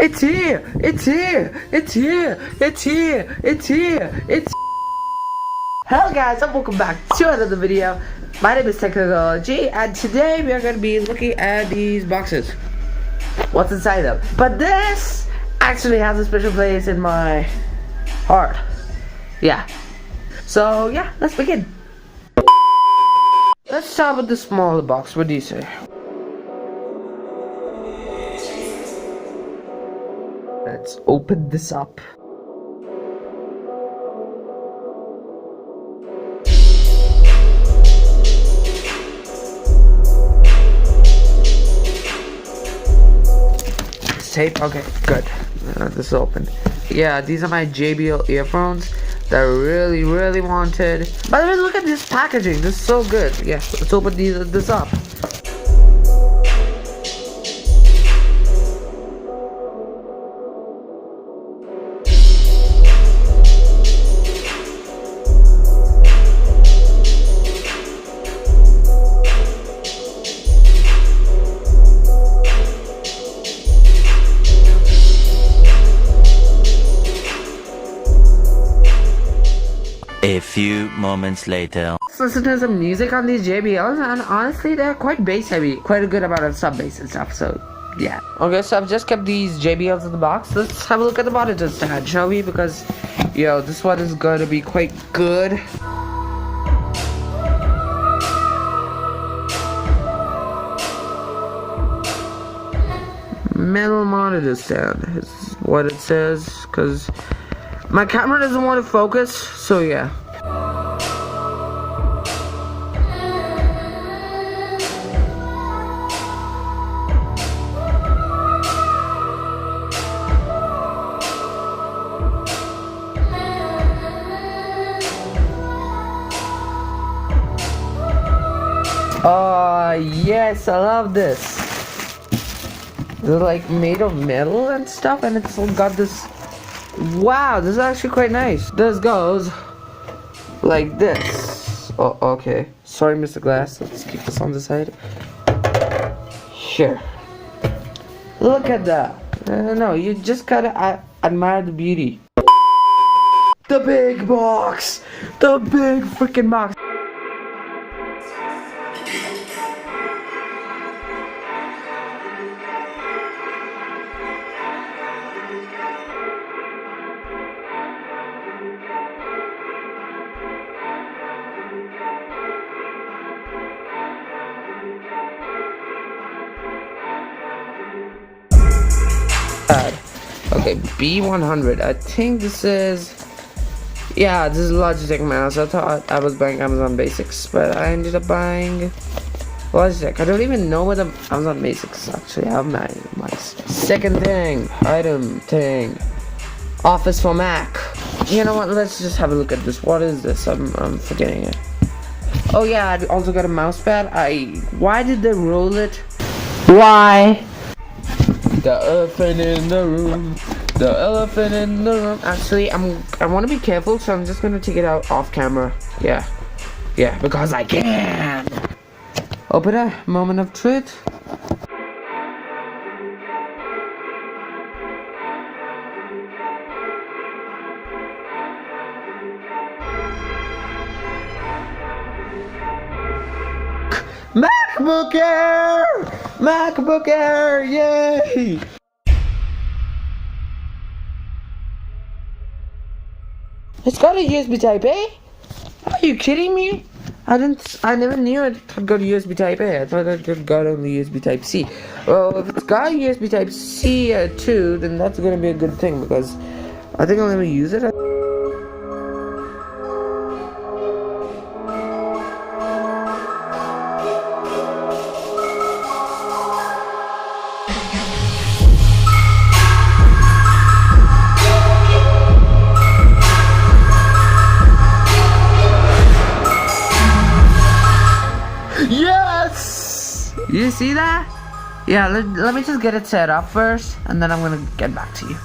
It's here! It's here! It's here! It's here! It's here! It's Hello guys, and welcome back to another video. My name is Technology, and today we are going to be looking at these boxes. What's inside them? But this actually has a special place in my heart. Yeah. So yeah, let's begin. Let's start with the smaller box. What do you say? Let's open this up. It's tape? Okay, good. This is open. Yeah, these are my JBL earphones that I really wanted. By the way, look at this packaging. This is so good. Yeah, let's open this up. A few moments later. Let's listen to some music on these JBLs, and honestly they're quite bass heavy, quite a good amount of sub bass and stuff, so yeah. Okay, so I've just kept these JBLs in the box. Let's have a look at the monitor stand, shall we? Because this one is going to be quite good. Metal monitor stand is what it says, because my camera doesn't want to focus, so yeah. Oh yes, I love this. They're like made of metal and stuff, and it's got this. Wow, this is actually quite nice. This goes like this. Oh, okay. Sorry, Mr. Glass. Let's keep this on the side. Here. Look at that. No, you just gotta admire the beauty. The big box. The big freaking box. Okay, B100. I think this is. Yeah, this is Logitech mouse. I thought I was buying Amazon Basics, but I ended up buying Logitech. I don't even know what the Amazon Basics actually have. My second thing, item thing, Office for Mac. You know what? Let's just have a look at this. What is this? I'm forgetting it. Oh yeah, I also got a mouse pad. Why did they roll it? Why? The elephant in the room. The elephant in the room. Actually, I want to be careful, so I'm just gonna take it out off camera. Yeah, because I can. Open a moment of truth. MacBook Air! MacBook Air! Yay! It's got a USB Type A? Are you kidding me? I never knew it had got a USB Type A. I thought it got only USB Type C. Well, if it's got a USB Type C too, then that's gonna be a good thing, because I think I'll never use it. Yes! You see that? Yeah, let me just get it set up first, and then I'm gonna get back to you.